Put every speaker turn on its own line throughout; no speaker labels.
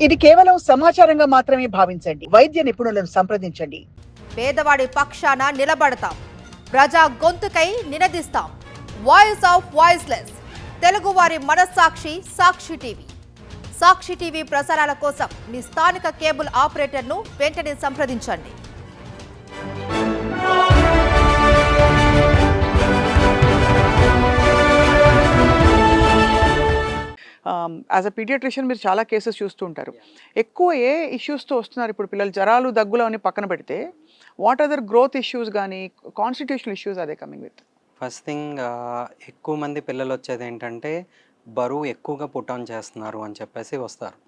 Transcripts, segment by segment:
ఇది కేవలం సమాచారంగా మాత్రమే భావించండి. వైద్య నిపుణులను సంప్రదించండి.
పేదవాడి పక్షాన నిలబడతాం, ప్రజా గొంతుకై నినదిస్తాం. వాయిస్ ఆఫ్ వాయిస్లెస్, తెలుగువారి మనస్సాక్షి సాక్షి టీవీ. సాక్షి టీవీ ప్రసారాల కోసం మీ స్థానిక కేబుల్ ఆపరేటర్ను వెంటనే సంప్రదించండి.
యాజ్ అ పీడియాట్రిషియన్ మీరు చాలా కేసెస్ చూస్తూ ఉంటారు. ఎక్కువ ఏ ఇష్యూస్తో వస్తున్నారు ఇప్పుడు పిల్లలు? జ్వరాలు, దగ్గులు అని పక్కన పెడితే వాట్ అదర్ గ్రోత్ ఇష్యూస్ కానీ కాన్స్టిట్యూషనల్ ఇష్యూస్ అదే కమింగ్ విత్?
ఫస్ట్ థింగ్ ఎక్కువ మంది పిల్లలు వచ్చేది ఏంటంటే బరువు ఎక్కువగా పుట్ ఆన్ చేస్తున్నారు అని చెప్పేసి వస్తారు.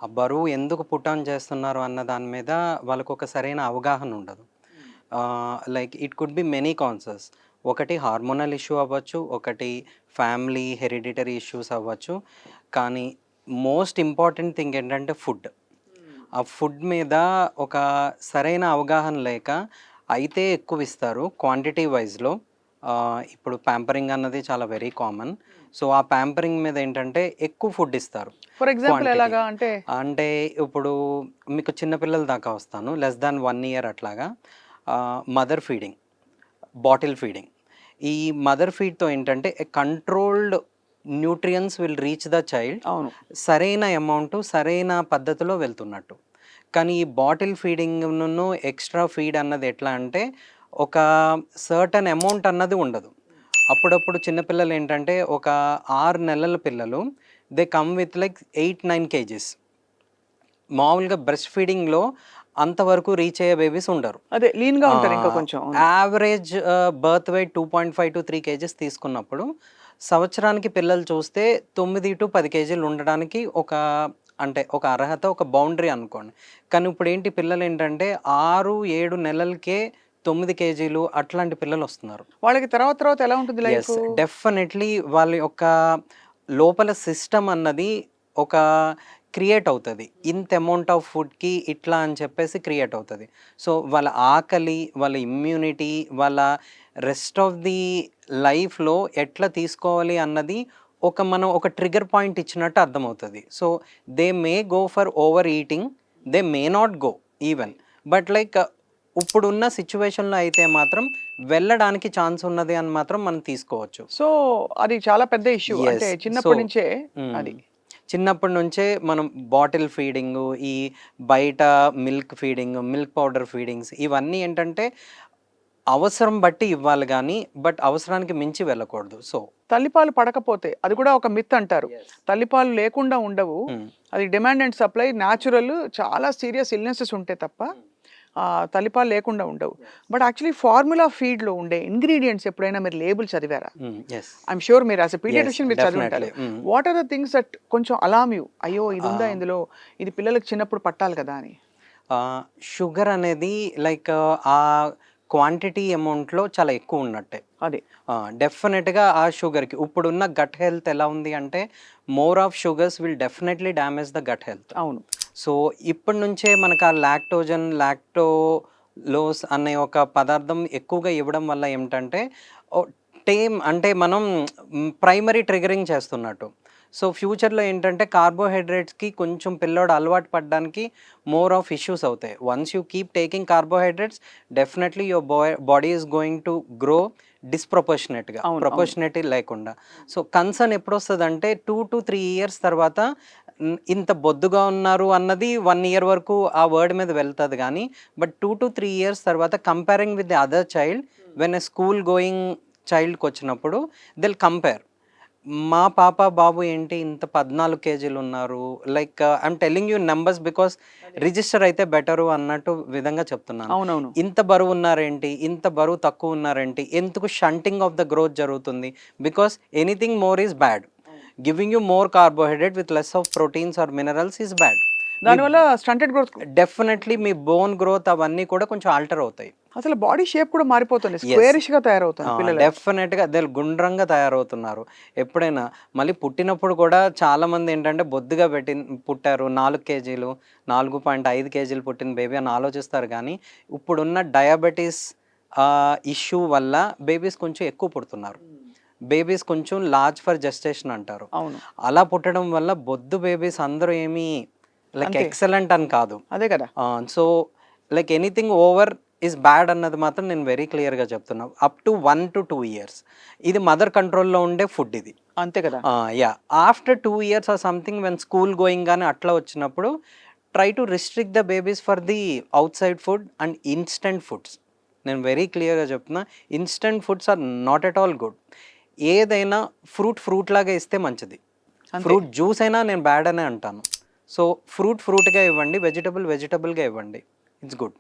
ఆ బరువు ఎందుకు పుట్ ఆన్ చేస్తున్నారు అన్న దాని మీద వాళ్ళకు ఒక సరైన అవగాహన ఉండదు. Like it could be many causes. ఒకటి హార్మోనల్ ఇష్యూ అవ్వచ్చు, ఒకటి ఫ్యామిలీ హెరిడిటరీ ఇష్యూస్ అవ్వచ్చు. కానీ మోస్ట్ ఇంపార్టెంట్ థింగ్ ఏంటంటే ఫుడ్. ఆ ఫుడ్ మీద ఒక సరైన అవగాహన లేక అయితే ఎక్కువ ఇస్తారు క్వాంటిటీ వైజ్లో. ఇప్పుడు ప్యాంపరింగ్ అన్నది చాలా వెరీ కామన్. సో ఆ ప్యాంపరింగ్ మీద ఏంటంటే ఎక్కువ ఫుడ్ ఇస్తారు.
ఫర్ ఎగ్జాంపుల్ ఎలాగా అంటే
అంటే ఇప్పుడు మీకు చిన్నపిల్లల దాకా వస్తాను, లెస్ దాన్ 1 year అట్లాగా. Mother feeding, bottle feeding. ఈ మదర్ ఫీడ్తో ఏంటంటే controlled nutrients will reach the child.
అవును,
సరైన అమౌంట్ సరైన పద్ధతిలో వెళ్తున్నట్టు. కానీ ఈ బాటిల్ ఫీడింగ్ను ఎక్స్ట్రా ఫీడ్ అన్నది ఎట్లా అంటే ఒక సర్టన్ అమౌంట్ అన్నది ఉండదు. అప్పుడప్పుడు చిన్నపిల్లలు ఏంటంటే ఒక 6 నెలల పిల్లలు they come with like 8-9 kgs. మామూలుగా బ్రెస్ట్ ఫీడింగ్లో అంతవరకు రీచ్ అయ్యే బేబీస్ ఉండరు.
అదే లీన్ గా ఉంటారు ఇంకా కొంచెం.
Average birth weight 2.5 to 3 kgs తీసుకున్నప్పుడు సంవత్సరానికి పిల్లలు చూస్తే 9 to 10 kgs ఉండడానికి ఒక అర్హత, ఒక బౌండరీ అనుకోండి. కానీ ఇప్పుడు ఏంటి పిల్లలు ఏంటంటే 6-7 నెలలకే 9 kgs అట్లాంటి పిల్లలు వస్తున్నారు.
వాళ్ళకి తర్వాత ఎలా ఉంటుంది లైఫ్?
డెఫినెట్లీ వాళ్ళ యొక్క లోపల సిస్టమ్ అన్నది ఒక క్రియేట్ అవుతుంది. ఇంత అమౌంట్ ఆఫ్ ఫుడ్కి ఇట్లా అని చెప్పేసి క్రియేట్ అవుతుంది. సో వాళ్ళ ఆకలి, వాళ్ళ ఇమ్యూనిటీ, వాళ్ళ రెస్ట్ ఆఫ్ ది లైఫ్లో ఎట్లా తీసుకోవాలి అన్నది మనం ఒక ట్రిగర్ పాయింట్ ఇచ్చినట్టు అర్థమవుతుంది. So they may go for over eating, they may not go even. But like ఇప్పుడున్న సిచ్యువేషన్లో అయితే మాత్రం వెళ్ళడానికి ఛాన్స్ ఉన్నది అని మాత్రం మనం తీసుకోవచ్చు.
సో అది చాలా పెద్ద ఇష్యూ. అంటే చిన్నప్పటి నుంచే అది
చిన్నప్పటి నుంచే మనం బాటిల్ ఫీడింగ్, ఈ బయట milk feeding, milk powder feedings, ఇవన్నీ ఏంటంటే అవసరం బట్టి ఇవ్వాలి కానీ బట్ అవసరానికి మించి వెళ్ళకూడదు. సో
తల్లిపాలు పడకపోతే అది కూడా ఒక మిత్ అంటారు. తల్లిపాలు లేకుండా ఉండవు, అది డిమాండ్ అండ్ సప్లై, న్యాచురల్. చాలా సీరియస్ ఇల్నెసెస్ ఉంటాయి తప్ప తల్లిపాలు లేకుండా ఉండవు. బట్ యాక్చువల్లీ ఫార్ములా ఫీడ్లో ఉండే ఇంగ్రీడియంట్స్ ఎప్పుడైనా మీరు లేబుల్ చదివారా? ఐఎమ్ షూర్ మీరు యాజ్ ఎ పీడియాట్రిషియన్ మీరు చదివి ఉంటారు. What are the things that కొంచెం అలామ్ యూ, అయ్యో ఇది ఉందా ఇందులో, ఇది పిల్లలకు చిన్నప్పుడు పట్టాలి కదా అని?
షుగర్ అనేది లైక్ ఆ క్వాంటిటీ అమౌంట్లో చాలా ఎక్కువ ఉన్నట్టే.
అదే
డెఫినెట్గా ఆ షుగర్కి ఇప్పుడున్న గట్ హెల్త్ ఎలా ఉంది అంటే more of sugars will definitely damage the gut health.
అవును.
సో ఇప్పటి నుంచే మనకు ఆ లాక్టోలోస్ అనే ఒక పదార్థం ఎక్కువగా ఇవ్వడం వల్ల ఏమిటంటే అంటే మనం ప్రైమరీ ట్రిగరింగ్ చేస్తున్నట్టు. సో ఫ్యూచర్లో ఏంటంటే కార్బోహైడ్రేట్స్కి కొంచెం పిల్లోడు అలవాటు పడడానికి మోర్ ఆఫ్ ఇష్యూస్ అవుతాయి. Once you keep taking carbohydrates definitely your body is going to grow డిస్ప్రపోర్షనేట్గా, ప్రపోర్షనేటీ లేకుండా. సో కన్సర్న్ ఎప్పుడు వస్తుంది అంటే 2 to 3 years తర్వాత ఇంత బొద్దుగా ఉన్నారు అన్నది 1 year వరకు ఆ వర్డ్ మీద వెళ్తుంది. కానీ బట్ 2 to 3 years తర్వాత comparing with the other child, when a school going చైల్డ్కి వచ్చినప్పుడు దిల్ కంపేర్. మా పాప బాబు ఏంటి ఇంత 14 kgs ఉన్నారు, like I'm telling you numbers because register అయితే బెటరు అన్నట్టు విధంగా చెప్తున్నాను.
అవునవును.
ఇంత బరువు ఉన్నారేంటి, ఇంత బరువు తక్కువ ఉన్నారేంటి, ఎందుకు షంటింగ్ ఆఫ్ ద గ్రోత్ జరుగుతుంది? Because anything more is bad. Giving you more carbohydrate with less of proteins or minerals is bad.
దానివల్ల స్టంటెడ్ గ్రోత్,
డెఫినెట్లీ మీ బోన్ గ్రోత్ అవన్నీ కూడా కొంచెం ఆల్టర్ అవుతాయి.
అసలు బాడీ షేప్ కూడా మారిపోతుంది, స్క్వేరిష్ గా తయారవుతుంది పిల్లలు.
డెఫినెట్గా అదే గుండ్రంగా తయారవుతున్నారు. ఎప్పుడైనా మళ్ళీ పుట్టినప్పుడు కూడా చాలా మంది ఏంటంటే బొద్దుగా పుట్టారు, 4 kgs 4.5 kgs పుట్టిన బేబీ అని ఆలోచిస్తారు. కానీ ఇప్పుడున్న డయాబెటీస్ ఇష్యూ వల్ల బేబీస్ కొంచెం ఎక్కువ పుడుతున్నారు. బేబీస్ కొంచెం లార్జ్ ఫర్ జెస్టేషన్ అంటారు.
అవును.
అలా పుట్టడం వల్ల బొద్దు బేబీస్ అందరూ ఏమీ లైక్
అంతే.
ఎక్సలెంట్ అని కాదు.
అదే కదా.
So like anything over is bad అన్నది మాత్రం నేను వెరీ క్లియర్గా చెప్తున్నా. అప్ టు 1 to 2 years ఇది మదర్ కంట్రోల్లో ఉండే ఫుడ్ ఇది.
అంతే కదా.
Yeah after 2 years or something when school going కానీ అట్లా వచ్చినప్పుడు try to restrict the babies for the outside food and instant foods. నేను వెరీ క్లియర్గా చెప్తున్నా, instant foods are not at all good. ఏదైనా ఫ్రూట్ లాగా ఇస్తే మంచిది.
అంతే.
ఫ్రూట్ జ్యూస్ అయినా నేను బ్యాడ్ అనే అంటాను. సో ఫ్రూట్గా ఇవ్వండి, వెజిటబుల్గా ఇవ్వండి, ఇట్స్ గుడ్.